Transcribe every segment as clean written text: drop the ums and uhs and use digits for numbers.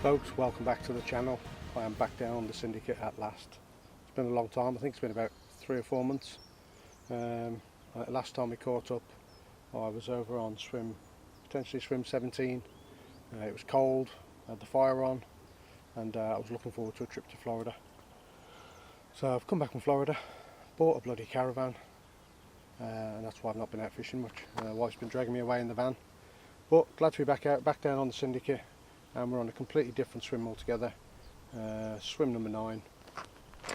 Folks, welcome back to the channel. I am back down on the Syndicate at last. It's been a long time. I think it's been about 3 or 4 months. Last time we caught up, I was over on potentially swim 17. It was cold, I had the fire on, and I was looking forward to a trip to Florida. So I've come back from Florida, bought a bloody caravan, and that's why I've not been out fishing much. Wife's been dragging me away in the van, but glad to be back down on the Syndicate, and we're on a completely different swim altogether. Swim number 9,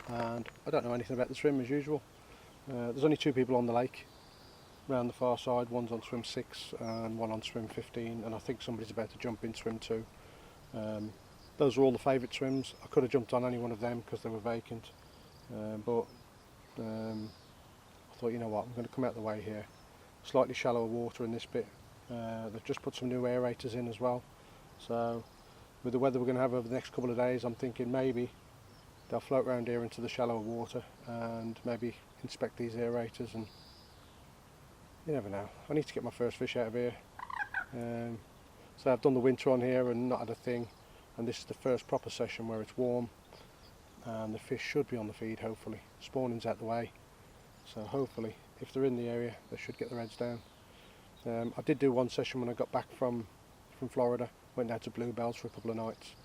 and I don't know anything about the swim as usual. There's only 2 people on the lake around the far side. One's on swim 6 and one on swim 15, and I think somebody's about to jump in swim 2. Those are all the favourite swims. I could have jumped on any one of them because they were vacant, but I thought, you know what, I'm going to come out the way here. Slightly shallower water in this bit. They've just put some new aerators in as well, so with the weather we're going to have over the next couple of days, I'm thinking maybe they'll float around here into the shallower water and maybe inspect these aerators, and you never know. I need to get my first fish out of here. So I've done the winter on here and not had a thing, and this is the first proper session where it's warm and the fish should be on the feed, hopefully. Spawning's out the way, so hopefully if they're in the area they should get their heads down. I did do one session when I got back from Florida, went down to Bluebells for a couple of nights.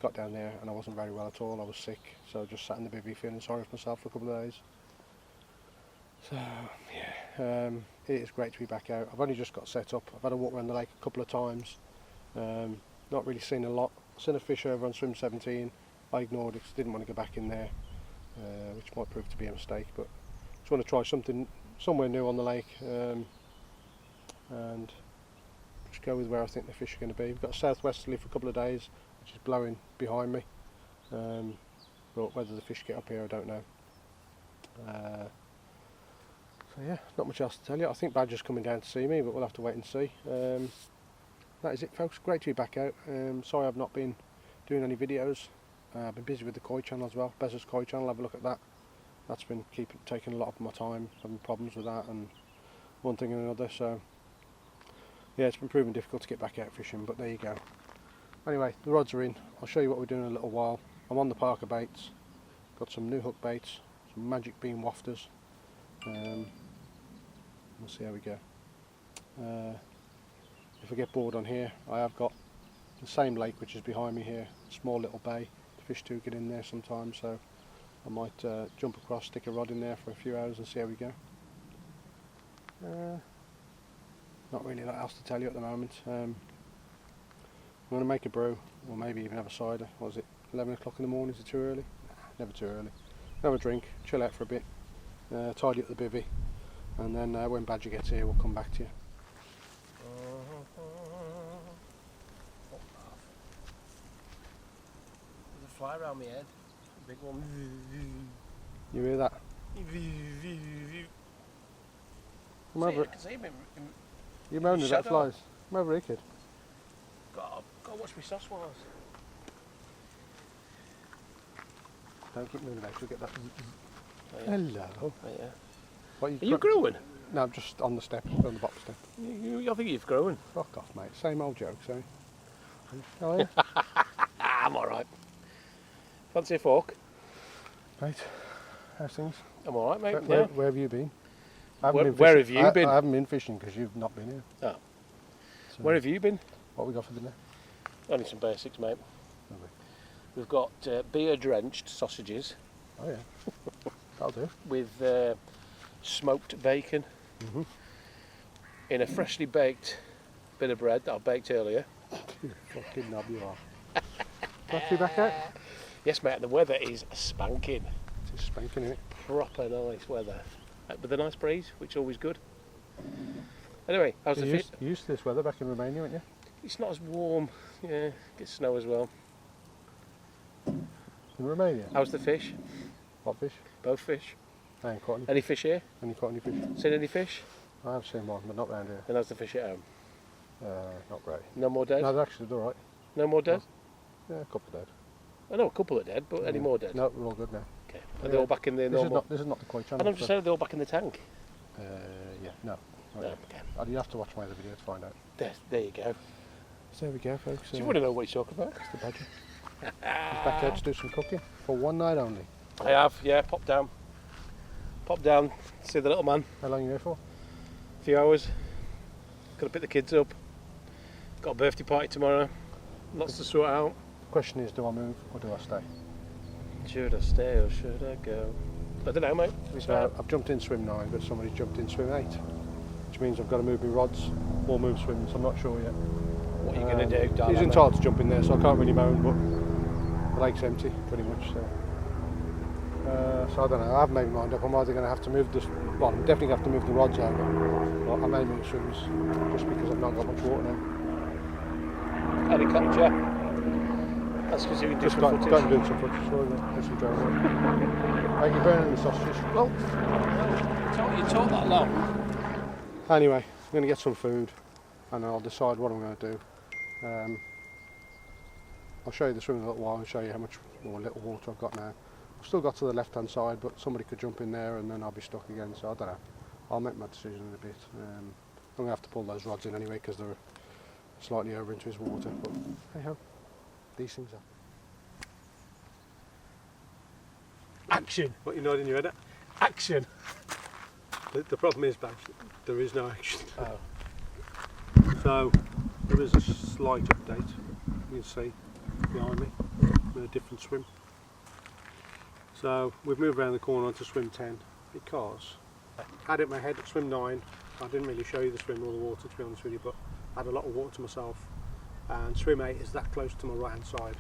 Got down there and I wasn't very well at all. I was sick, so I just sat in the bivvy feeling sorry for myself for a couple of days. So yeah, it is great to be back out. I've only just got set up. I've had a walk around the lake a couple of times. Not really seen a lot. Seen a fish over on swim 17. I ignored it because I didn't want to go back in there, which might prove to be a mistake, but just want to try something somewhere new on the lake, and just go with where I think the fish are going to be. We've got a southwesterly for a couple of days, which is blowing behind me, but whether the fish get up here I don't know. So yeah, not much else to tell you. I think Badger's coming down to see me, but we'll have to wait and see. That is it, folks. Great to be back out. Sorry I've not been doing any videos. I've been busy with the koi channel as well. Bezos koi channel, have a look at that. That's been taking a lot of my time, having problems with that and one thing and another, so yeah, it's been proving difficult to get back out fishing, but there you go. Anyway, the rods are in. I'll show you what we're doing in a little while. I'm on the Parker baits, got some new hook baits, some magic beam wafters. We'll see how we go. If I get bored on here, I have got the same lake which is behind me here, a small little bay. The fish do get in there sometimes, so I might jump across, stick a rod in there for a few hours and see how we go. Not really a lot else to tell you at the moment. I'm going to make a brew, or maybe even have a cider. What is it, 11 o'clock in the morning? Is it too early? Never too early. Have a drink, chill out for a bit, tidy up the bivvy, and then when Badger gets here we'll come back to you. There's a fly around my head, a big one. You hear that? Come over. I can see him in You're moaning about shadow. flies. Come over here, kid. Gotta watch my sauce wars. Don't keep moving out, you'll get that. Oh, yeah. Hello. Oh, yeah. What, Are you growing? No, I'm just on the step, on the bottom step. I think you've grown. Fuck off, mate. Same old jokes, eh? How are you? I'm alright. Fancy a fork? Right. How's things? I'm alright, mate. Where have you been? Where have you been? I haven't been fishing because you've not been here. Oh. So Where have you been? what we got for dinner? Only some basics, mate. Lovely. We've got beer-drenched sausages Oh yeah. That'll do. with smoked bacon in a freshly baked bit of bread that I baked earlier. You fucking knob you are. Glad to be back out. Yes, mate, and the weather is spanking. It's spanking, isn't it? Proper nice weather. With a nice breeze, which is always good. Anyway, how's the fish? You used to this weather back in Romania, weren't you? It's not as warm. Yeah, gets snow as well. In Romania? How's the fish? What fish? Both fish. I ain't caught any. Any fish here? Ain't caught any fish. Seen any fish? I have seen one, but not round here. And how's the fish at home? Not great. No more dead? No, they're actually alright. No more dead? Yeah, a couple dead. I know a couple are dead, but any more dead? No, we're all good now. Okay. Are they all back in the normal? This is not the koi channel. And I'm just saying, are they all back in the tank? Yeah, no. No, okay. You have to watch my other video to find out. There you go. So there we go, folks. You wouldn't know what you're talking about. It's the badger. He's back out to do some cooking for one night only. I have, yeah, pop down, see the little man. How long are you here for? A few hours. Got to pick the kids up. Got a birthday party tomorrow. Lots to sort out. The question is, do I move or do I stay? Should I stay or should I go? I don't know, mate. So I've jumped in swim 9, but somebody's jumped in swim 8, which means I've got to move my rods or move swims. I'm not sure yet. What are you going to do, darling? He's entitled to jump in there, so I can't really moan, but the lake's empty, pretty much. So I don't know. I haven't made my mind up. I'm either going to have to move this. Well, I'm definitely going to have to move the rods over. But I may move swims just because I've not got much water now. Had a cottage, yeah. That's because you can do Just some got footage. to do some footage for it. Get some drone. Are you burning the sausages? Well, you talk that long. Anyway, I'm going to get some food and I'll decide what I'm going to do. I'll show you the swim in a little while and show you how much more little water I've got now. I've still got to the left hand side, but somebody could jump in there and then I'll be stuck again, so I don't know. I'll make my decision in a bit. I'm going to have to pull those rods in anyway because they're slightly over into his water, but hey ho, these things are. Action. What, you nodding your head at? Action. The problem is, Babs, there is no action. Oh. So there is a slight update. You can see behind me with a different swim. So we've moved around the corner onto swim 10 because I had it in my head at swim 9. I didn't really show you the swim or the water, to be honest with you, but I had a lot of water to myself. And swim 8 is that close to my right hand side.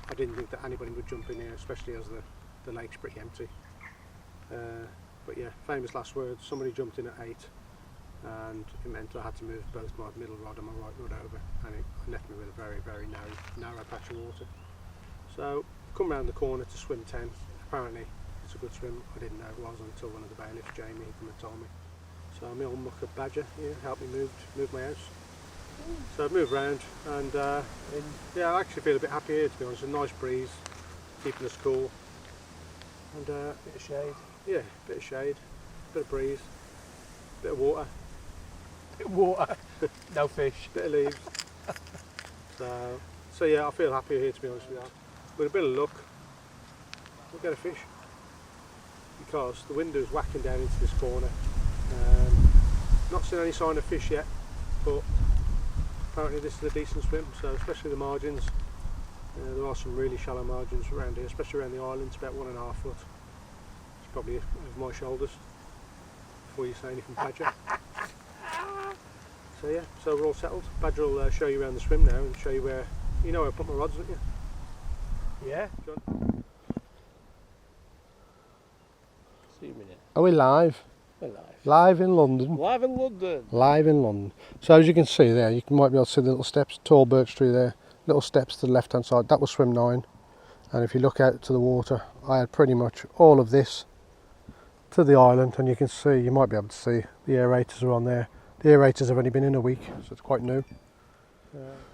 I didn't think that anybody would jump in here, especially as the lake's pretty empty. But yeah, famous last words. Somebody jumped in at 8. And it meant I had to move both my middle rod and my right rod over, and it left me with a very, very narrow patch of water. So come round the corner to swim 10. Apparently it's a good swim. I didn't know it was until one of the bailiffs, Jamie, come and told me. So my old mucker badger here helped me move my house. So I've moved round and yeah, I actually feel a bit happy here, to be honest. A nice breeze, keeping us cool, and Bit of shade. yeah, bit of shade, bit of breeze, bit of water. Water. No fish. Bit of leaves. So yeah, I feel happier here, to be honest with you. With a bit of luck, we'll get a fish because the wind is whacking down into this corner. Not seen any sign of fish yet, but apparently this is a decent swim. So especially the margins, there are some really shallow margins around here, especially around the island. It's about 1.5 foot. It's probably over my shoulders. Before you say anything, Badger. So yeah, so we're all settled. Badger will show you around the swim now and show you where, you know where I put my rods, don't you? Yeah. John? See you in a minute. Are we live? We're live. Live in London. Live in London. Live in London. So as you can see there, you might be able to see the little steps, tall birch tree there, little steps to the left hand side. That was swim 9. And if you look out to the water, I had pretty much all of this to the island, and you can see, you might be able to see, the aerators are on there. The aerators have only been in a week, so it's quite new.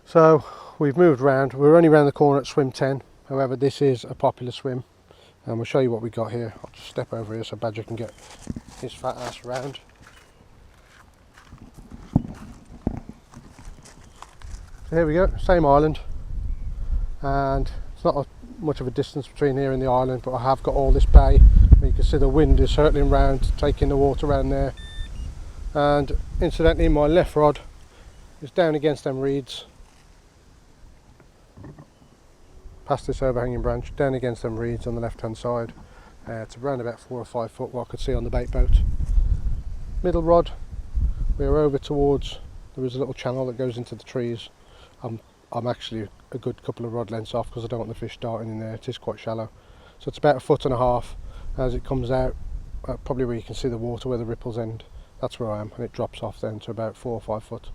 So we've moved round. We're only round the corner at swim 10. However, this is a popular swim, and we'll show you what we got here. I'll just step over here so Badger can get his fat ass round. So here we go, same island, and it's not much of a distance between here and the island, but I have got all this bay. You can see the wind is hurtling round, taking the water around there. And incidentally, my left rod is down against them reeds, past this overhanging branch, down against them reeds on the left hand side. It's around about 4 or 5 foot, what I could see on the bait boat. Middle rod, we're over towards, there is a little channel that goes into the trees. I'm actually a good couple of rod lengths off because I don't want the fish darting in there. It is quite shallow, so it's about 1.5 foot as it comes out, probably where you can see the water where the ripples end. That's where I am, and it drops off then to about 4 or 5 foot.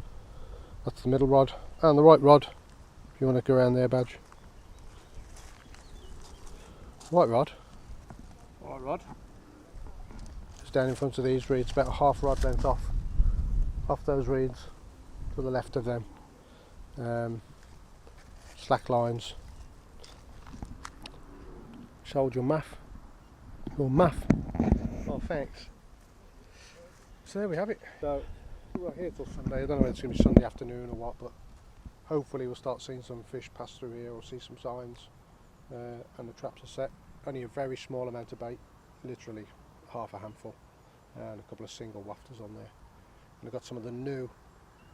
That's the middle rod, and the right rod, if you want to go around there, Badge. Right rod. Right rod. It's down in front of these reeds, about a half rod length off those reeds, to the left of them. Slack lines. Sold your muff. Your muff. Oh, thanks. So there we have it. So we're here till Sunday. I don't know whether it's going to be Sunday afternoon or what, but hopefully we'll start seeing some fish pass through here or see some signs, and the traps are set. Only a very small amount of bait, literally half a handful, and a couple of single wafters on there. And I've got some of the new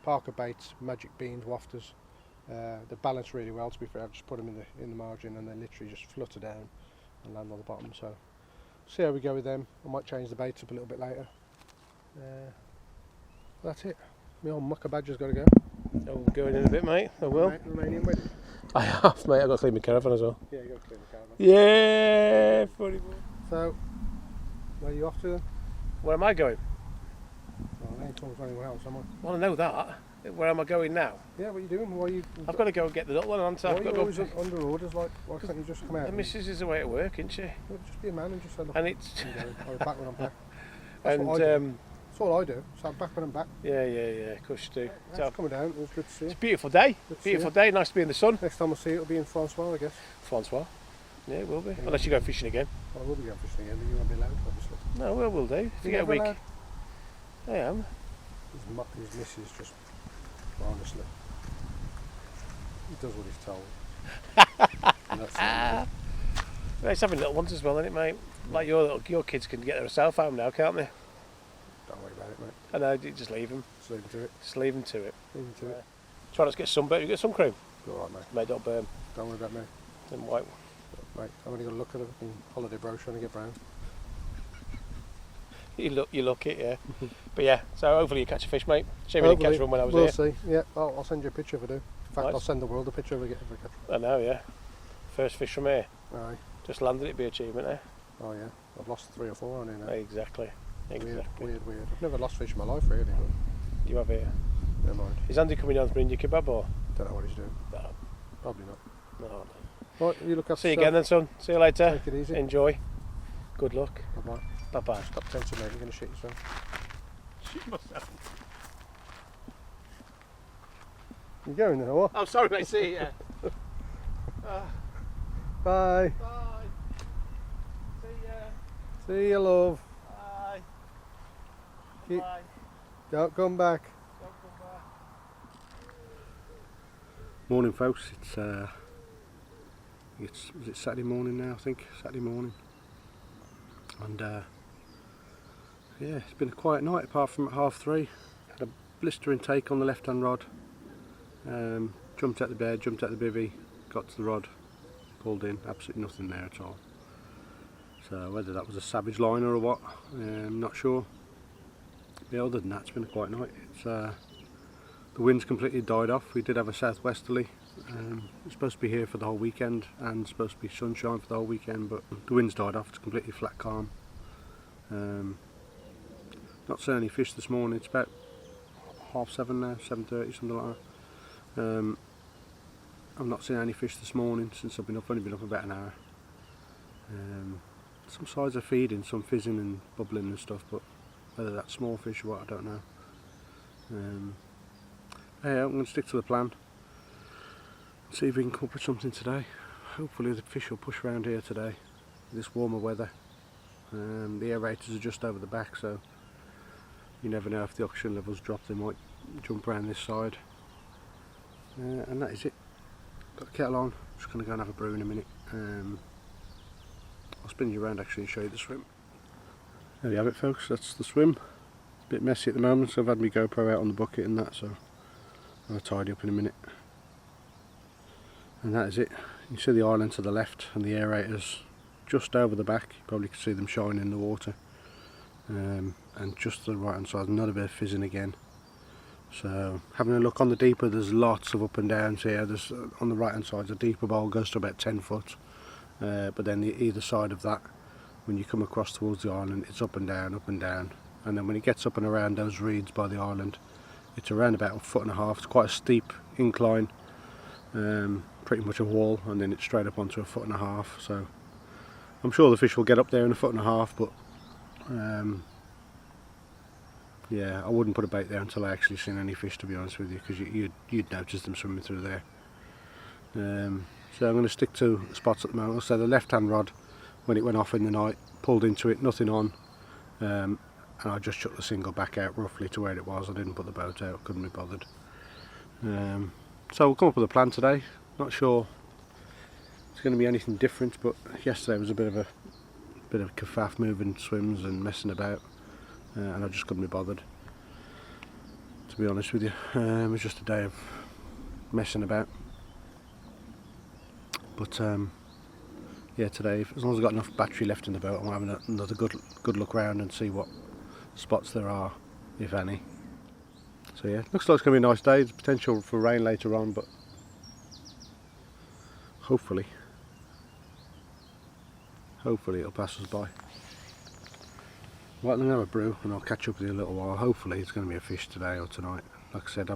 Parker Baits Magic Beans wafters. They balance really well, to be fair. I've just put them in the margin and they literally just flutter down and land on the bottom. So see how we go with them. I might change the baits up a little bit later. That's it. My old mucker badger's got to go. I'll go in a bit, mate. I will. Romanian wedding. I have, mate. I've got to clean my caravan as well. Yeah, you got to clean the caravan. Yeah, funny boy. So, where are you off to then? Where am I going? Oh, I ain't talking to anyone else, am I? Well, I know that. Where am I going now? Yeah, what are you doing? Why are you? I've got to go and get the little one, haven't I? Why I've are got you to always go. under orders? Like, why can't you just come out? The missus is away at work, isn't she? Well, just be a man and just say, look, And it's I'll be back when I'm back. and what I do. That's all I do. So I'm back when I'm back. yeah, of course you do. Thanks So, for coming down. It was good to see you. it's a beautiful day. Good to see Beautiful day. Nice to be in the sun. Next time I see you, it'll be in Francois, I guess. Francois. Yeah, it will be. Unless you go fishing again. Well, I will be going fishing again, but you won't be allowed, obviously. No, we'll do. If you get a never week. allowed? I am. His missus just, honestly, he does what he's told. And that's it. Well, it's having little ones as well, isn't it, mate? Like your kids can get themselves home now, can't they? Don't worry about it, mate. I know, just leave them. Just leave him to it. Just leave them to it. Leave him to it. Try not to get sunburnt. You get sun cream. All right, mate. Mate, don't burn. Don't worry about me. And white. Mate, I've only got to look at a holiday brochure and get brown. You look it, yeah. But yeah, so hopefully you catch a fish, mate. Shame you didn't catch one when I was we'll here. see. Yeah, I'll send you a picture if I do. In fact, Nice. I'll send the world a picture if I catch I know, yeah. First fish from here. one. Aye. Just landed, it'd be an achievement, eh? Oh yeah. I've lost 3 or 4 on here now. Exactly. Weird. I've never lost fish in my life, really. But You have here. never mind. Is Andy coming down to bring you kebab or? Don't know what he's doing. No. Probably not. No. Right, you look after See you again then, son. See you later. Take it easy. Enjoy. Good luck. Bye-bye. Bye-bye. Stop tensing, mate. You're going to shit yourself. Shit myself. You going then, or what? Oh, sorry, mate. See you. Bye. Bye. See ya. See you, love. Bye. Keep- Bye. Don't come back. Don't come back. Morning, folks. Is it Saturday morning now? I think Saturday morning. And yeah, it's been a quiet night apart from at 3:30. Had a blistering take on the left-hand rod. Jumped at the bed, jumped at the bivvy, got to the rod, pulled in. Absolutely nothing there at all. So whether that was a savage liner or what, I'm not sure. Yeah, other than that, it's been a quiet night. The wind's completely died off. We did have a southwesterly. It's supposed to be here for the whole weekend and supposed to be sunshine for the whole weekend, but the wind's died off. It's completely flat calm. Not seeing any fish this morning. It's about 7:30 now, 7:30, something like that. I've not seen any fish this morning since I've been up. Only been up about an hour. Some sides are feeding, some fizzing and bubbling and stuff, but whether that's small fish or what, I don't know. Yeah, I'm going to stick to the plan. See if we can come up with something today. Hopefully the fish will push around here today, this warmer weather. The aerators are just over the back, so you never know if the oxygen levels drop, they might jump around this side. And that is it. Got the kettle on, just going to go and have a brew in a minute. I'll spin you around actually and show you the swim. There you have it, folks, that's the swim. It's a bit messy at the moment, so I've had my GoPro out on the bucket and that, so I'll tidy up in a minute. And that is it. You see the island to the left and the aerators just over the back. You probably can see them shining in the water. And just to the right hand side, another bit of fizzing again. So having a look on the deeper, there's lots of up and downs here. There's on the right hand side, the deeper bowl goes to about 10 foot. But then either side of that, when you come across towards the island, it's up and down, up and down. And then when it gets up and around those reeds by the island, it's around about 1.5 foot. It's quite a steep incline. Pretty much a wall, and then it's straight up onto 1.5 foot. So I'm sure the fish will get up there in 1.5 foot, but yeah, I wouldn't put a bait there until I actually seen any fish, to be honest with you, because you'd notice them swimming through there. So I'm going to stick to the spots at the moment. So the left hand rod, when it went off in the night, pulled into it, nothing on, and I just chucked the single back out roughly to where it was. I didn't put the boat out, couldn't be bothered. So we'll come up with a plan today. Not sure it's going to be anything different, but yesterday was a bit of a kerfuffle, moving swims and messing about, and I just couldn't be bothered, to be honest with you. It was just a day of messing about. But yeah, today, as long as I've got enough battery left in the boat, I'm having another good look around and see what spots there are, if any. So yeah, looks like it's going to be a nice day. There's potential for rain later on, but hopefully it'll pass us by. Right, I'm going to have a brew and I'll catch up with you in a little while. Hopefully it's going to be a fish today or tonight. Like I said,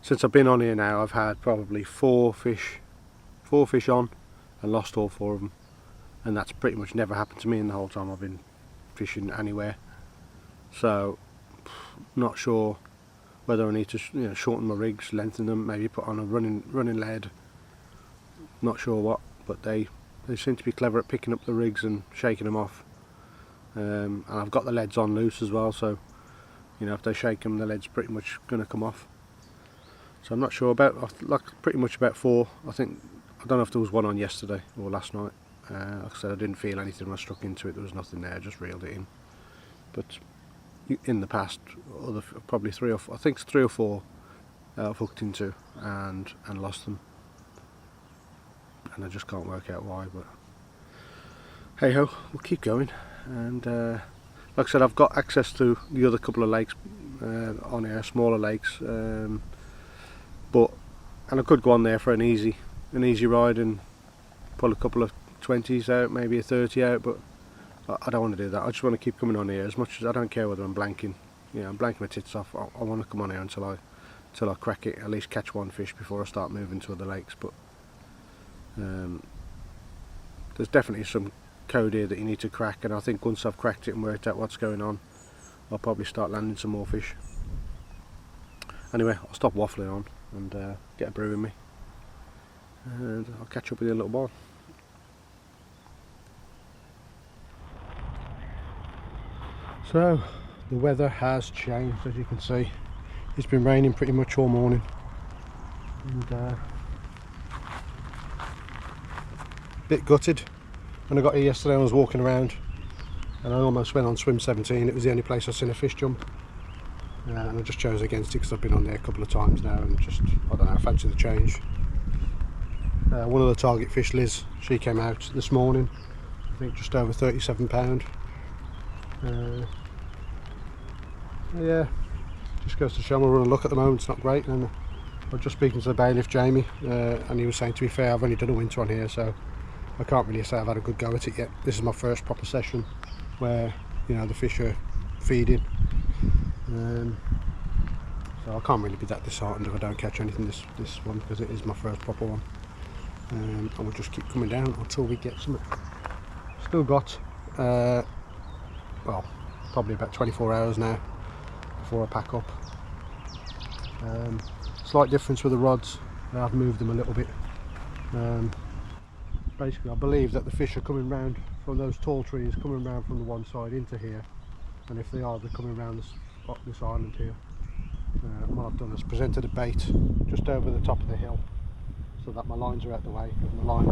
since I've been on here now, I've had probably four fish on and lost all 4 of them, and that's pretty much never happened to me in the whole time I've been fishing anywhere. So not sure whether I need to shorten my rigs, lengthen them, maybe put on a running lead. Not sure what, but they seem to be clever at picking up the rigs and shaking them off. And I've got the leads on loose as well, so if they shake them, the lead's pretty much going to come off. So I'm not sure pretty much about 4. I don't know if there was one on yesterday or last night. Like I said, I didn't feel anything when I struck into it. There was nothing there, I just reeled it in. But in the past, probably 3 or 4, I think it's 3 or 4 I've hooked into and lost them, and I just can't work out why. But hey ho, we'll keep going. And like I said, I've got access to the other couple of lakes on here, smaller lakes, and I could go on there for an easy ride and pull a couple of 20s out, maybe a 30 out, but I don't want to do that. I just want to keep coming on here as much as I don't care whether I'm blanking. I'm blanking my tits off. I want to come on here until I crack it, at least catch one fish before I start moving to other lakes. But there's definitely some code here that you need to crack, and I think once I've cracked it and worked out what's going on, I'll probably start landing some more fish. Anyway, I'll stop waffling on and get a brew in me, and I'll catch up with you in a little while. So the weather has changed, as you can see. It's been raining pretty much all morning, and a bit gutted. When I got here yesterday, I was walking around and I almost went on swim 17. It was the only place I've seen a fish jump, and I just chose against it because I've been on there a couple of times now, and just, I don't know, I fancy the change. One of the target fish, Liz, she came out this morning, I think just over 37 pound. Yeah, just goes to show me, we're on a look at the moment. It's not great. And I was just speaking to the bailiff, Jamie, and he was saying, to be fair, I've only done a winter on here, so I can't really say I've had a good go at it yet. This is my first proper session where the fish are feeding, so I can't really be that disheartened if I don't catch anything this one, because it is my first proper one. And we'll just keep coming down until we get something. Still got well, probably about 24 hours now before I pack up. Slight difference with the rods, I've moved them a little bit. Basically, I believe that the fish are coming round from those tall trees, coming round from the one side into here, and if they are, they're coming round this island here. What I've done is presented a bait just over the top of the hill, so that my lines are out the way, and the line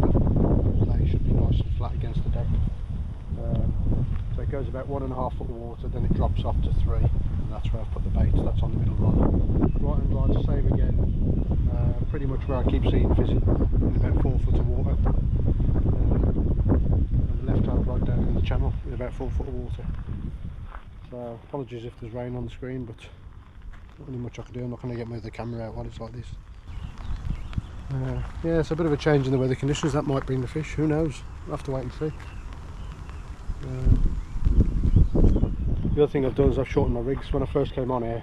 lay should be nice and flat against the deck. So it goes about 1.5 foot of water, then it drops off to 3, and that's where I've put the bait. That's on the middle rod. Right hand rod, same again, pretty much where I keep seeing fish, in about 4 foot of water. And the left hand rod down in the channel in about 4 foot of water. So apologies if there's rain on the screen, but not really much I can do. I'm not going to move the camera out while it's like this. Yeah, it's a bit of a change in the weather conditions. That might bring the fish, who knows? We'll have to wait and see. The other thing I've done is I've shortened my rigs. When I first came on here,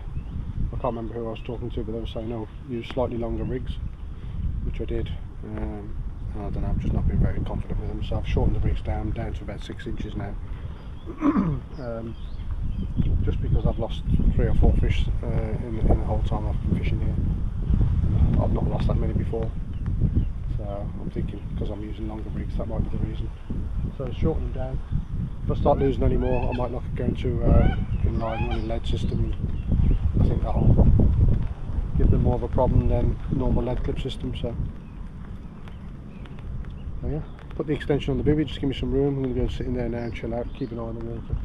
I can't remember who I was talking to, but they were saying, no, use slightly longer rigs, which I did. And I don't know, I've just not been very confident with them, so I've shortened the rigs down to about 6 inches now. Just because I've lost 3 or 4 fish in the whole time I've been fishing here. I've not lost that many before, so I'm thinking because I'm using longer rigs, that might be the reason. So shorten them down. If I start losing any more, I might look at going to inline running lead system. I think that'll give them more of a problem than normal lead clip system. So yeah, put the extension on the bivvy, just give me some room. I'm going to go sit in there now and chill out, keep an eye on the water,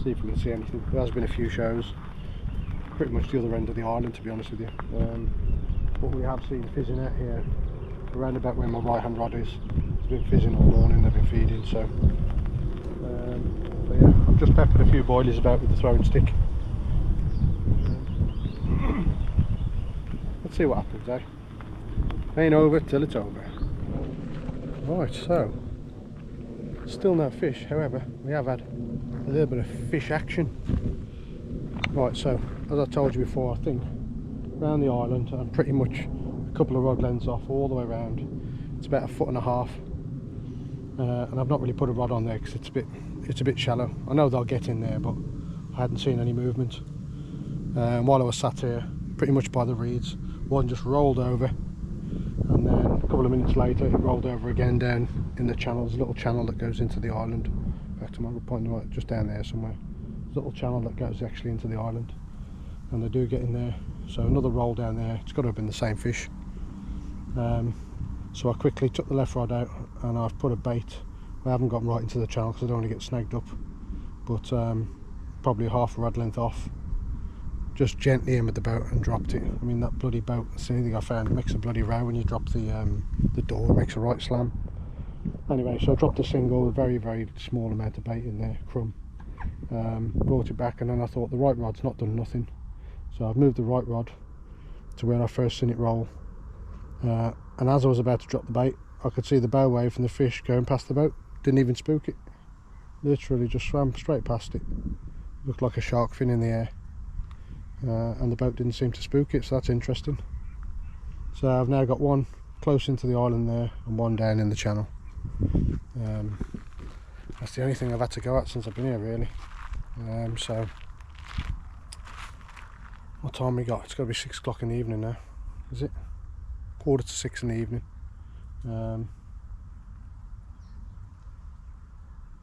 see if we can see anything. There has been a few shows, pretty much the other end of the island, to be honest with you. What we have seen fizzing out here, around about where my right hand rod is, it's been fizzing all morning, they've been feeding. So yeah, I've just peppered a few boilies about with the throwing stick. Let's see what happens, eh? Ain't over till it's over. Right, so still no fish, however we have had a little bit of fish action. Right, so as I told you before, I think around the island I'm pretty much a couple of rod lengths off all the way around. It's about 1.5 feet, and I've not really put a rod on there because it's a bit shallow. I know they'll get in there, but I hadn't seen any movement. While I was sat here pretty much by the reeds, one just rolled over, and then a couple of minutes later it rolled over again down in the channel. There's a little channel that goes into the island. In fact, I'm pointing right just down there somewhere. There's a little channel that goes actually into the island, and they do get in there. So another roll down there, it's got to have been the same fish. So I quickly took the left rod out and I've put a bait. I haven't gotten right into the channel because I don't want to get snagged up, but probably half a rod length off. Just gently in with the boat and dropped it. I mean, that bloody boat, that's the only thing I found, it makes a bloody row when you drop the door, it makes a right slam. Anyway, so I dropped a single, a very, very small amount of bait in there, crumb. Brought it back, and then I thought the right rod's not done nothing. So I've moved the right rod to where I first seen it roll. And as I was about to drop the bait, I could see the bow wave from the fish going past the boat. Didn't even spook it. Literally just swam straight past it. Looked like a shark fin in the air. And the boat didn't seem to spook it, so that's interesting. So I've now got one close into the island there and one down in the channel. That's the only thing I've had to go at since I've been here, really. So what time we got? It's got to be 6 o'clock in the evening now, is it? 5:45 in the evening.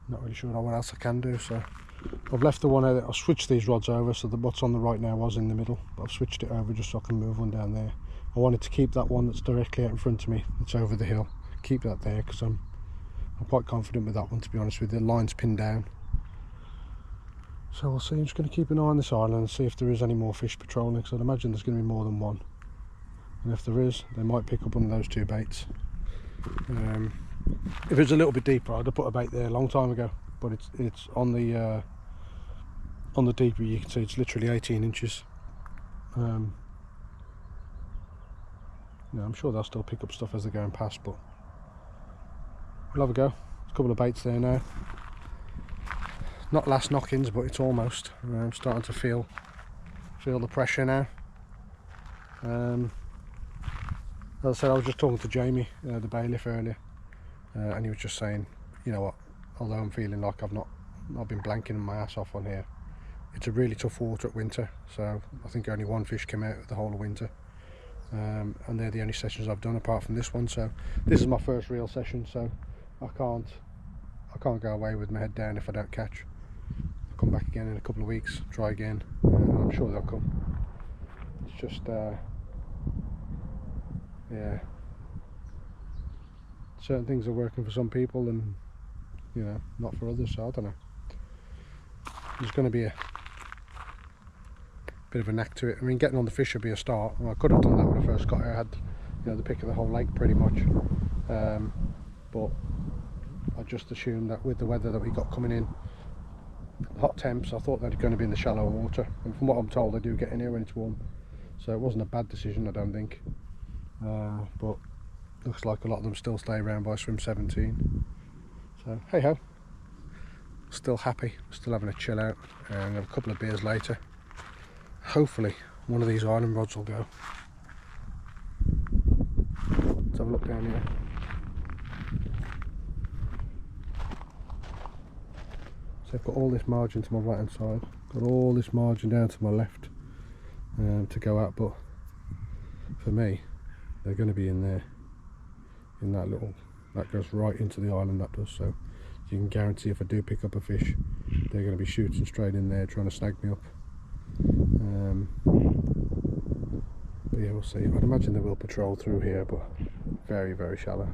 Not really sure what else I can do, so I've left the one out. I've switched these rods over so that what's on the right now was in the middle, but I've switched it over just so I can move one down there. I wanted to keep that one that's directly out in front of me, that's over the hill, keep that there because I'm quite confident with that one, to be honest with you. The line's pinned down, so we'll see. I'm just going to keep an eye on this island and see if there is any more fish patrolling, because I'd imagine there's going to be more than one, and if there is, they might pick up one of those two baits. If it was a little bit deeper, I'd have put a bait there a long time ago, but it's on the deeper. You can see it's literally 18 inches. I'm sure they'll still pick up stuff as they're going past, but we'll have a go. There's a couple of baits there now. Not last knock-ins, but it's almost. I'm starting to feel the pressure now. As I said, I was just talking to Jamie, the bailiff, earlier, and he was just saying, you know what, although I'm feeling like I've been blanking my ass off on here, it's a really tough water at winter. So I think only one fish came out the whole of winter, and they're the only sessions I've done apart from this one. So this is my first real session, so I can't go away with my head down if I don't catch. I'll come back again in a couple of weeks, try again, and I'm sure they'll come. It's just yeah, certain things are working for some people and not for others, so I don't know. There's going to be a bit of a knack to it. I mean, getting on the fish would be a start. Well, I could have done that when I first got here. I had the pick of the whole lake pretty much, but I just assumed that with the weather that we got coming in, hot temps, I thought they're going to be in the shallow water, and from what I'm told they do get in here when it's warm, so it wasn't a bad decision, I don't think. But looks like a lot of them still stay around by swim 17, so hey ho, still happy, still having a chill out, and a couple of beers later hopefully one of these island rods will go. Let's have a look down here. So I've got all this margin to my right hand side, got all this margin down to my left to go out, but for me they're going to be in there, in that little, that goes right into the island, that does, so you can guarantee if I do pick up a fish they're going to be shooting straight in there trying to snag me up. But yeah, we'll see. I'd imagine they will patrol through here, but very, very shallow.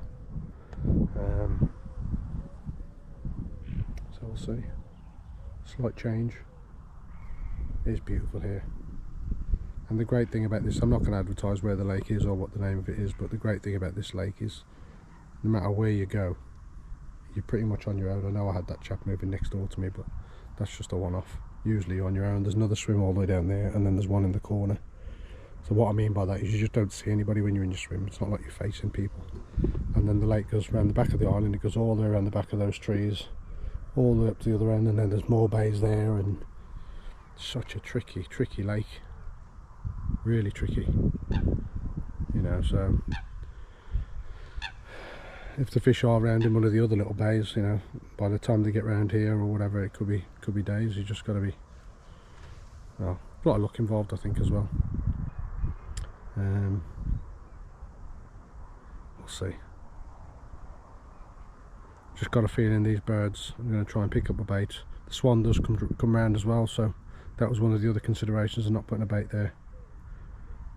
So we'll see. Slight change. It is beautiful here. And the great thing about this, I'm not going to advertise where the lake is or what the name of it is, but the great thing about this lake is no matter where you go, you're pretty much on your own. I know I had that chap moving next door to me, but that's just a one-off. Usually you're on your own. There's another swim all the way down there, and then there's one in the corner. So what I mean by that is you just don't see anybody when you're in your swim. It's not like you're facing people. And then the lake goes around the back of the island. It goes all the way around the back of those trees, all the way up to the other end, and then there's more bays there, and such a tricky lake. Really tricky, you know. So if the fish are around in one of the other little bays, you know, by the time they get round here or whatever, it could be days. You just got to be, well, a lot of luck involved, I think, as well. We'll see. Just got a feeling these birds are going to try and pick up a bait. The swan does come round as well, so that was one of the other considerations of not putting a bait there.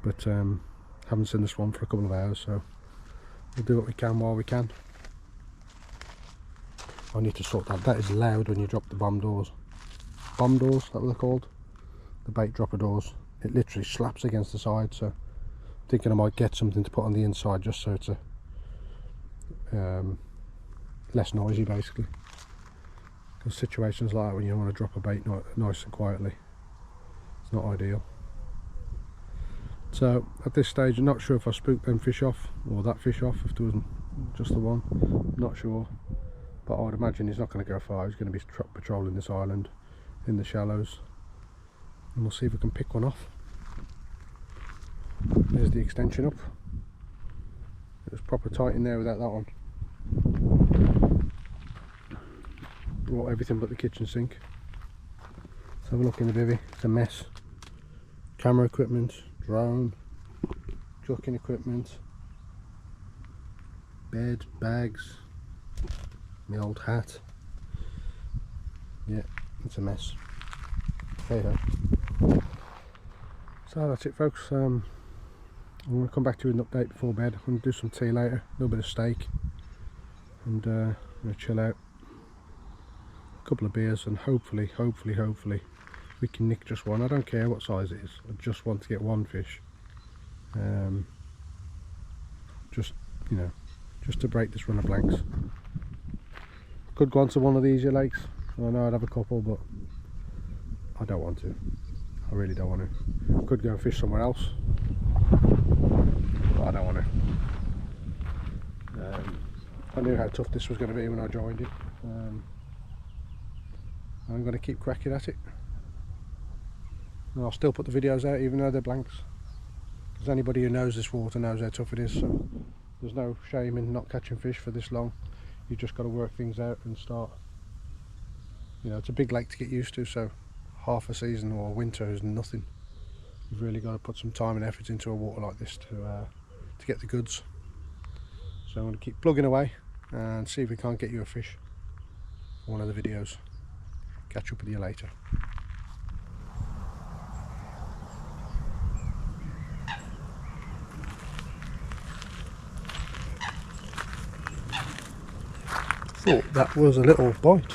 But haven't seen the swan for a couple of hours, so we'll do what we can while we can. I need to sort that. That is loud when you drop the bomb doors. Bomb doors, that what they're called? The bait dropper doors. It literally slaps against the side, so I'm thinking I might get something to put on the inside just so it's less noisy, basically. Because situations like that, when you want to drop a bait nice and quietly, it's not ideal. So at this stage I'm not sure if I spooked them fish off, or that fish off, if there wasn't just the one. Not sure, but I would imagine he's not going to go far. He's going to be patrolling this island in the shallows, and we'll see if we can pick one off. There's the extension up. It was proper tight in there without that one. Brought everything but the kitchen sink. Let's have a look in the bivvy. It's a mess. Camera equipment, drone, jucking equipment, bed, bags, my old hat. Yeah, it's a mess. Hey ho. So that's it, folks. I'm going to come back to you with an update before bed. I'm going to do some tea later, a little bit of steak, and I'm going to chill out. A couple of beers, and hopefully we can nick just one. I don't care what size it is. I just want to get one fish. Just, you know, just to break this run of blanks. Could go on to one of these lakes. I know I'd have a couple, but I don't want to. I really don't want to. Could go and fish somewhere else, but I don't want to. I knew how tough this was going to be when I joined it. I'm going to keep cracking at it. And I'll still put the videos out even though they're blanks, because anybody who knows this water knows how tough it is. So there's no shame in not catching fish for this long. You've just got to work things out and start. You know, it's a big lake to get used to, so half a season or winter is nothing. You've really got to put some time and effort into a water like this to get the goods. So I'm going to keep plugging away and see if we can't get you a fish for one of the videos. Catch up with you later. Thought that was a little bite.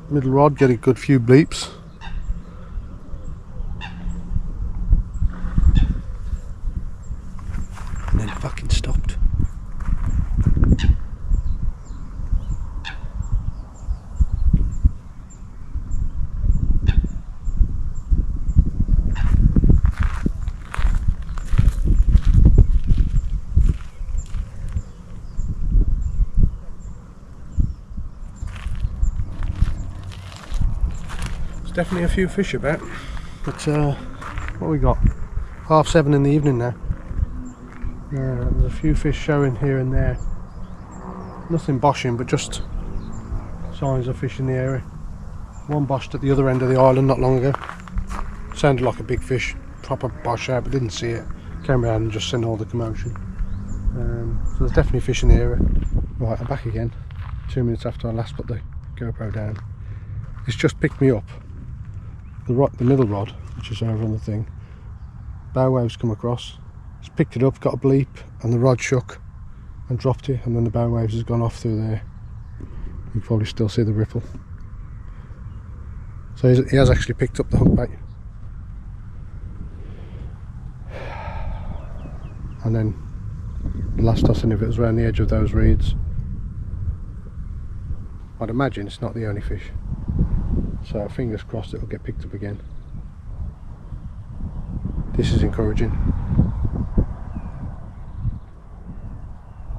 Middle rod, get a good few bleeps. And then fucking stopped. Definitely a few fish about, but what we got? 7:30 in the evening now. There's a few fish showing here and there. Nothing boshing, but just signs of fish in the area. One boshed at the other end of the island not long ago. Sounded like a big fish, proper bosh out, but didn't see it. Came around and just sent all the commotion. So there's definitely fish in the area. Right, I'm back again. 2 minutes after I last put the GoPro down. It's just picked me up. The middle rod, which is over on the thing, bow waves come across. Just picked it up, got a bleep, and the rod shook and dropped it, and then the bow waves has gone off through there. You can probably still see the ripple. So he has actually picked up the hook bait. And then the last tossing of it was around the edge of those reeds. I'd imagine it's not the only fish, so fingers crossed it'll get picked up again. This is encouraging.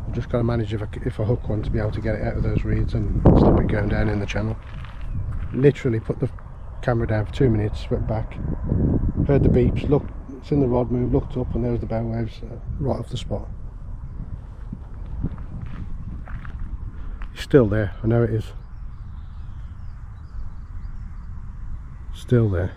I've just got to manage if I hook one to be able to get it out of those reeds and stop it going down in the channel. Literally put the camera down for 2 minutes, went back, heard the beeps, looked, it's in the rod move, looked up, and there was the bow waves right off the spot. It's still there, I know it is. Still there.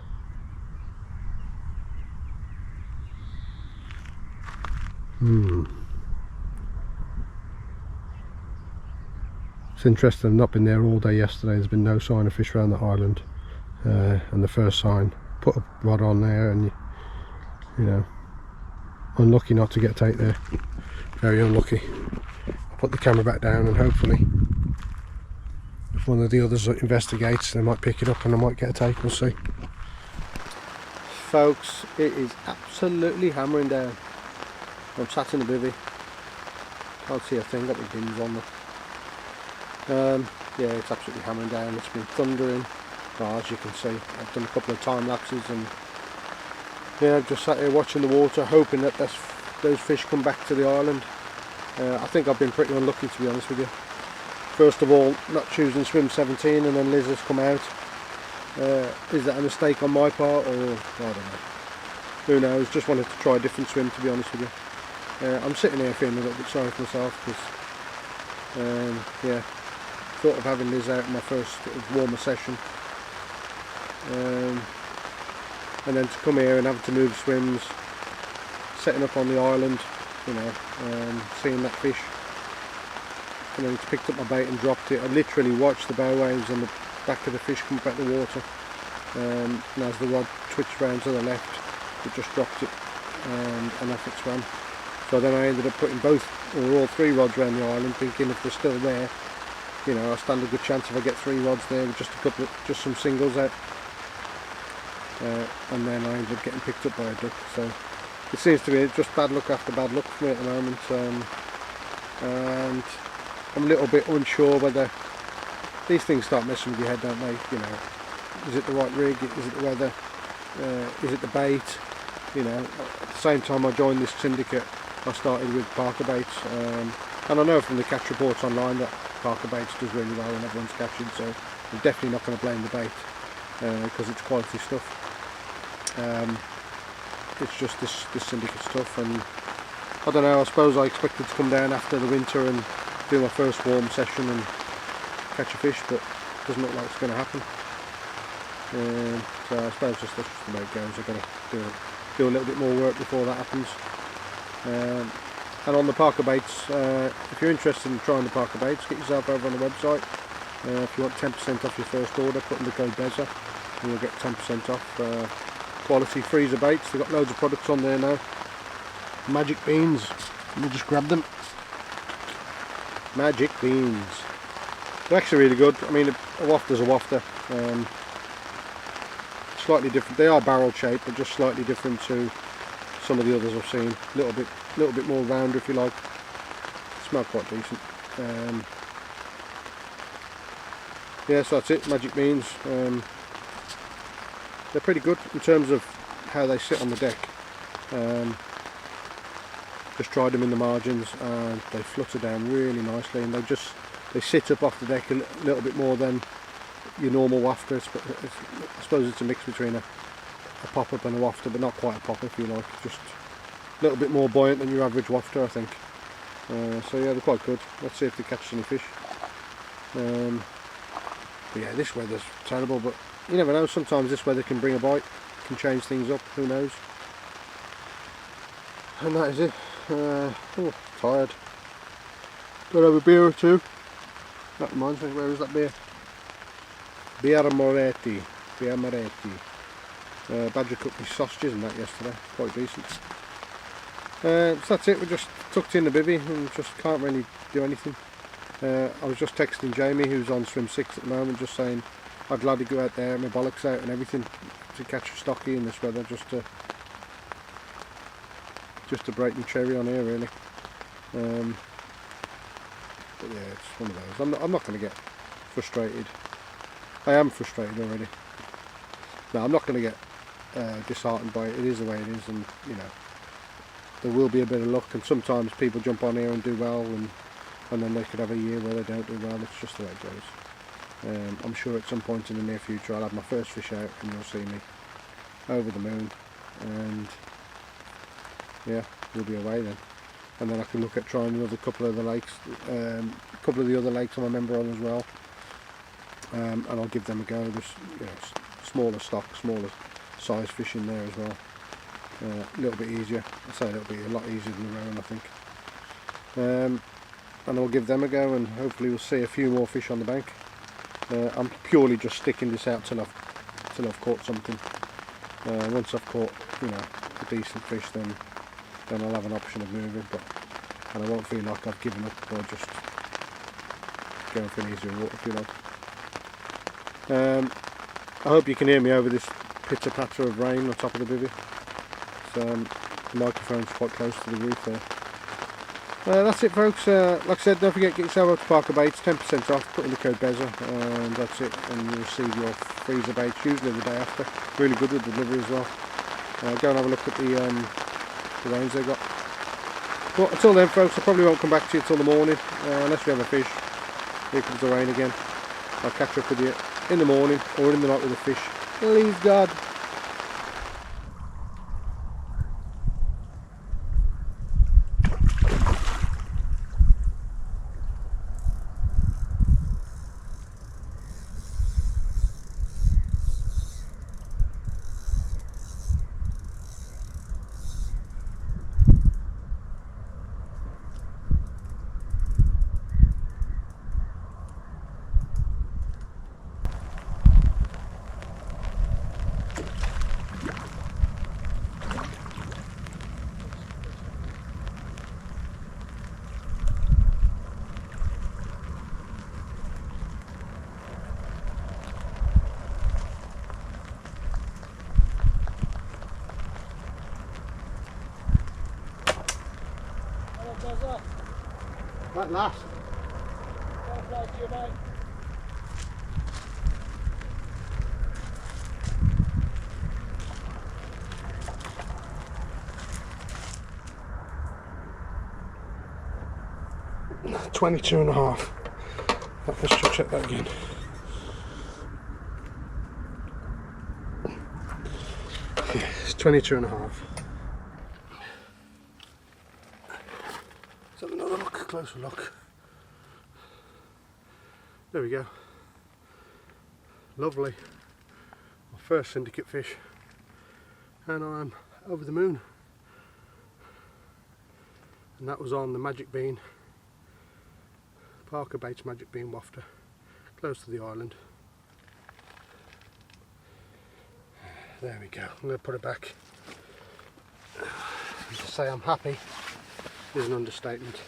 It's interesting, I've not been there all day yesterday. There's been no sign of fish around the island, and the first sign, put a rod on there, and you know, unlucky not to get take there. Very unlucky. I'll put the camera back down, and hopefully if one of the others investigates, they might pick it up and I might get a take. We'll see. Folks, it is absolutely hammering down. I'm sat in a bivvy, can't see a thing, got my bins on them. Yeah, it's absolutely hammering down. It's been thundering. Oh, as you can see, I've done a couple of time lapses, and yeah, I've just sat here watching the water, hoping that those fish come back to the island. I think I've been pretty unlucky, to be honest with you. First of all, not choosing swim 17, and then Liz has come out. Is that a mistake on my part, or I don't know? Who knows? Just wanted to try a different swim, to be honest with you. I'm sitting here feeling a little bit sorry for myself, because yeah, thought of having Liz out in my first warmer session, and then to come here and have to move swims, setting up on the island, you know, seeing that fish, and then it's picked up my bait and dropped it. I literally watched the bow waves and the back of the fish come back to the water, and as the rod twitched round to the left, it just dropped it, and off it swam. So then I ended up putting all three rods around the island, thinking if they're still there, you know, I stand a good chance if I get 3 rods there with just some singles out. And then I ended up getting picked up by a duck. So it seems to be just bad luck after bad luck for me at the moment, and I'm a little bit unsure whether these things start messing with your head, don't they? You know, is it the right rig? Is it the weather? Is it the bait? You know, at the same time I joined this syndicate, I started with Parker baits, and I know from the catch reports online that Parker baits does really well and everyone's catching, so I'm definitely not going to blame the bait, because it's quality stuff. It's just this syndicate stuff, and I don't know, I suppose I expected to come down after the winter and do my first warm session and catch a fish, but it doesn't look like it's going to happen. So I suppose that's just the way it goes. I've got to do a little bit more work before that happens. And on the Parker baits, if you're interested in trying the Parker baits, get yourself over on the website. If you want 10% off your first order, put in the code BEZA and you'll get 10% off. Quality freezer baits, they've got loads of products on there now. Magic beans, let me just grab them. Magic beans. They're actually really good. I mean, a wafter's a wafter. Slightly different. They are barrel shaped, but just slightly different to some of the others I've seen. A little bit more rounder, if you like. Smell quite decent. Yeah, so that's it. Magic beans. They're pretty good in terms of how they sit on the deck. Just tried them in the margins, and they flutter down really nicely, and they sit up off the deck a little bit more than your normal wafter. I suppose it's a mix between a pop-up and a wafter, but not quite a pop-up, if you like. Just a little bit more buoyant than your average wafter, I think. So yeah, they're quite good. Let's see if they catch any fish. But yeah, this weather's terrible, but you never know. Sometimes this weather can bring a bite, can change things up. Who knows? And that is it. Oh, tired. Gotta have a beer or two. That reminds me, where is that beer? Beer Moretti. Beer Moretti. Badger cooked me sausages and that yesterday, quite decent. So that's it, we just tucked in the bivvy and just can't really do anything. I was just texting Jamie, who's on swim 6 at the moment, just saying I'd gladly go out there, my bollocks out and everything, to catch a stocky in this weather, just to break my cherry on here really. But yeah, it's one of those. I'm not going to get frustrated. I am frustrated already. No, I'm not going to get disheartened by it. It is the way it is, and you know, there will be a bit of luck, and sometimes people jump on here and do well, and then they could have a year where they don't do well. It's just the way it goes. I'm sure at some point in the near future I'll have my first fish out and you'll see me over the moon, and yeah, we'll be away then. And then I can look at trying another couple of the lakes, a couple of the other lakes I'm a member on as well, and I'll give them a go. There's, you know, smaller stock, smaller size fish in there as well. A little bit easier. I say it'll be a lot easier than the Rowan, I think. And I'll give them a go, and hopefully we'll see a few more fish on the bank. I'm purely just sticking this out till I've caught something. Once I've caught, you know, a decent fish, then I'll have an option of moving, and I won't feel like I've given up or just going for an easier water, if you like. I hope you can hear me over this pitter patter of rain on top of the bivvy. So, the microphone's quite close to the roof there. That's it, folks. Like I said, don't forget, get yourself up to Parker Baits, 10% off, put in the code BEZZA, and that's it, and you'll receive your freezer baits usually the day after. Really good with delivery as well. Go and have a look at the range they've got. But until then, folks, I probably won't come back to you till the morning, unless we have a fish. Here comes the rain again. I'll catch up with you in the morning or in the night with a fish. Please God. That last. 22.5. Let's just check that again. Yeah, it's 22.5. Let's have another look, closer look. There we go. Lovely. My first syndicate fish, and I'm over the moon. And that was on the Magic Bean, Parker Baits Magic Bean wafter, close to the island. There we go. I'm going to put it back. To say I'm happy is an understatement.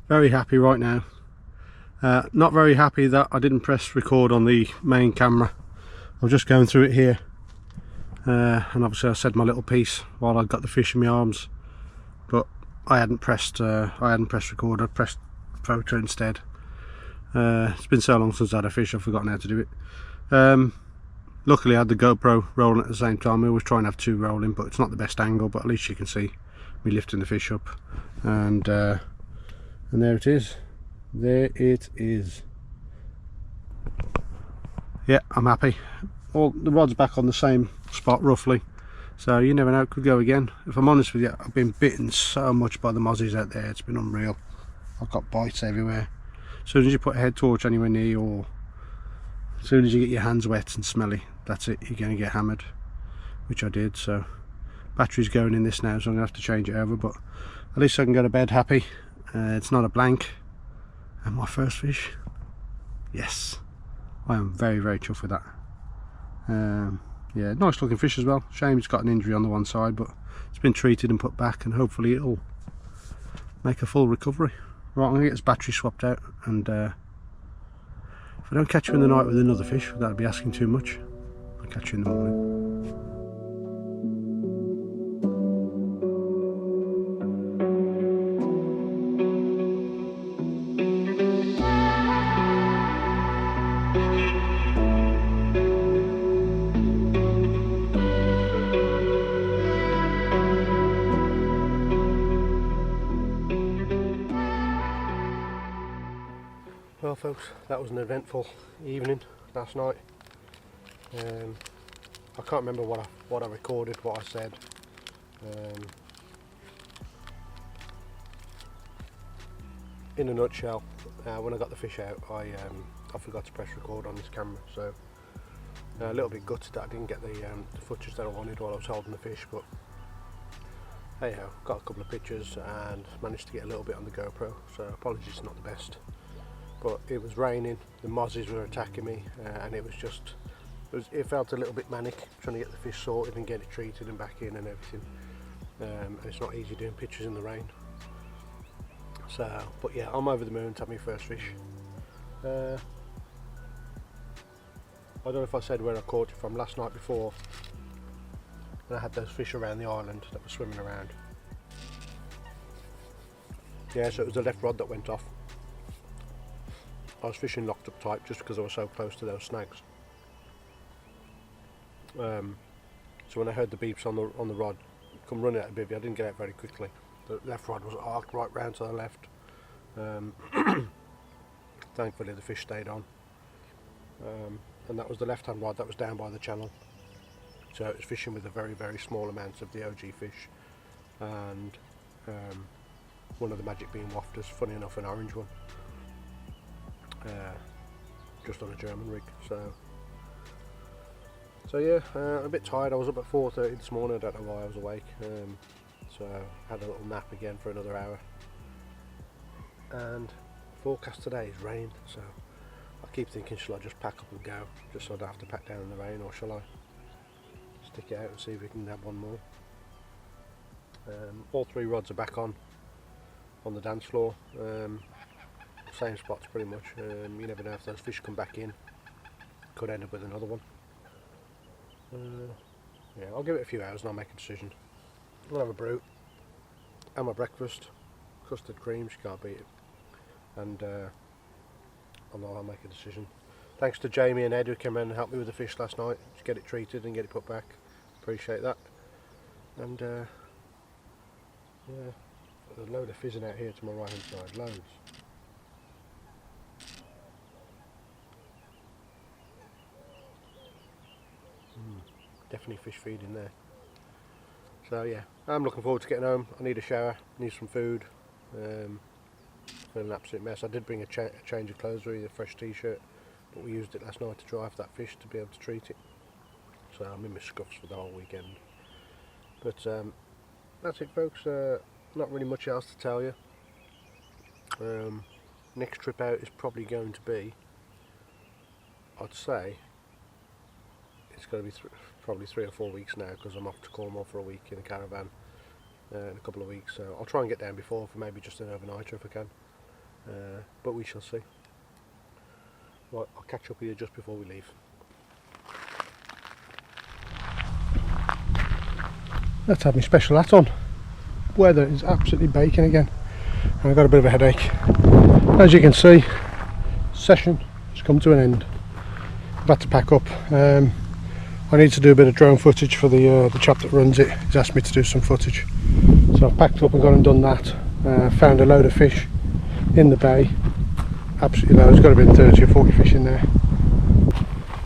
Very happy right now. Not very happy that I didn't press record on the main camera. I was just going through it here, and obviously I said my little piece while I got the fish in my arms, but I hadn't pressed record. I pressed photo instead. It's been so long since I had a fish, I've forgotten how to do it. Luckily I had the GoPro rolling at the same time. We always try and have two rolling, but it's not the best angle, but at least you can see me lifting the fish up, and there it is. There it is. Yeah, I'm happy. All the rod's back on the same spot roughly, so you never know, it could go again. If I'm honest with you, I've been bitten so much by the mozzies out there, it's been unreal. I've got bites everywhere. As soon as you put a head torch anywhere near your as soon as you get your hands wet and smelly, that's it, you're going to get hammered, which I did. So battery's going in this now, so I'm going to have to change it over, but at least I can go to bed happy. It's not a blank, and my first fish, yes, I am very, very chuffed with that. Yeah, nice looking fish as well. Shame it's got an injury on the one side, but it's been treated and put back, and hopefully it'll make a full recovery. Right, I'm going to get this battery swapped out, and if I don't catch you in the night with another fish, that'd be asking too much. I'll catch you in the morning. Well folks, that was an eventful evening last night. I can't remember what I recorded, what I said. In a nutshell, when I got the fish out, I forgot to press record on this camera, so a little bit gutted that I didn't get the footage that I wanted while I was holding the fish, but hey ho, got a couple of pictures and managed to get a little bit on the GoPro, so apologies, not the best. But it was raining, the mozzies were attacking me, and it felt a little bit manic trying to get the fish sorted and get it treated and back in and everything. And it's not easy doing pictures in the rain. So, but yeah, I'm over the moon to have my first fish. I don't know if I said where I caught it from last night before. And I had those fish around the island that were swimming around. Yeah, so it was the left rod that went off. I was fishing locked up tight just because I was so close to those snags. So when I heard the beeps on the rod come running out of bivvy, I didn't get out very quickly. The left rod was arced right round to the left. Thankfully the fish stayed on. And that was the left hand rod that was down by the channel. So it was fishing with a very, very small amount of the OG fish. And one of the magic beam wafters, funny enough an orange one. Just on a German rig, so yeah, I'm a bit tired. I was up at 4:30 this morning, I don't know why I was awake, so I had a little nap again for another hour, and forecast today is rain, so I keep thinking, shall I just pack up and go, just so I don't have to pack down in the rain, or shall I stick it out and see if we can have one more. All three rods are back on the dance floor. Same spots pretty much. You never know if those fish come back in. Could end up with another one. Yeah, I'll give it a few hours and I'll make a decision. I'll have a brew and my breakfast, custard cream, she can't beat it, and I'll make a decision. Thanks to Jamie and Ed who came in and helped me with the fish last night to get it treated and get it put back. Appreciate that. And yeah, there's a load of fizzing out here to my right hand side, loads. Definitely fish feeding there. So yeah, I'm looking forward to getting home. I need a shower, need some food. Feeling an absolute mess. I did bring a change of clothes, really, a fresh t-shirt, but we used it last night to dry off that fish to be able to treat it. So I'm in my scuffs for the whole weekend. But that's it folks, not really much else to tell you. Next trip out is probably going to be, I'd say, it's going to be probably 3 or 4 weeks now, because I'm off to Cornwall for a week in a caravan in a couple of weeks, so I'll try and get down before for maybe just an overnighter if I can, but we shall see. Right, I'll catch up with you just before we leave. Let's have my special hat on. Weather is absolutely baking again and I've got a bit of a headache. As you can see, session has come to an end. I've had to pack up. I need to do a bit of drone footage for the chap that runs it. He's asked me to do some footage, so I've packed up and gone and done that. Found a load of fish in the bay, absolutely loads. There's got to be 30 or 40 fish in there,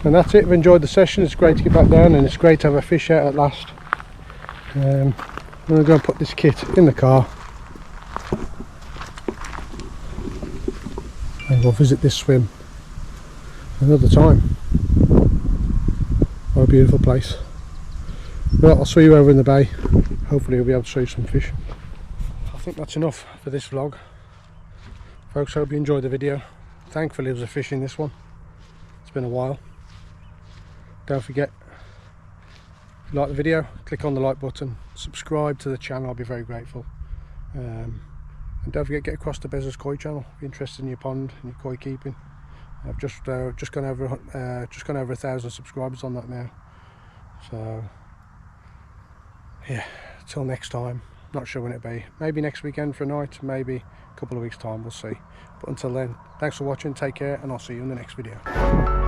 and that's it. I've enjoyed the session. It's great to get back down and it's great to have a fish out at last. I'm going to go and put this kit in the car and we'll visit this swim another time. What a beautiful place. Well, I'll see you over in the bay. Hopefully we'll be able to show you some fish. I think that's enough for this vlog. Folks, hope you enjoyed the video. Thankfully there was a fish in this one. It's been a while. Don't forget, if you like the video, click on the like button, subscribe to the channel, I'll be very grateful. And don't forget, get across to Bez's Koi channel if you're interested in your pond and your koi keeping. I've just gone over 1,000 subscribers on that now. So yeah, till next time. Not sure when it'll be. Maybe next weekend for a night, maybe a couple of weeks time, we'll see. But until then, thanks for watching, take care, and I'll see you in the next video.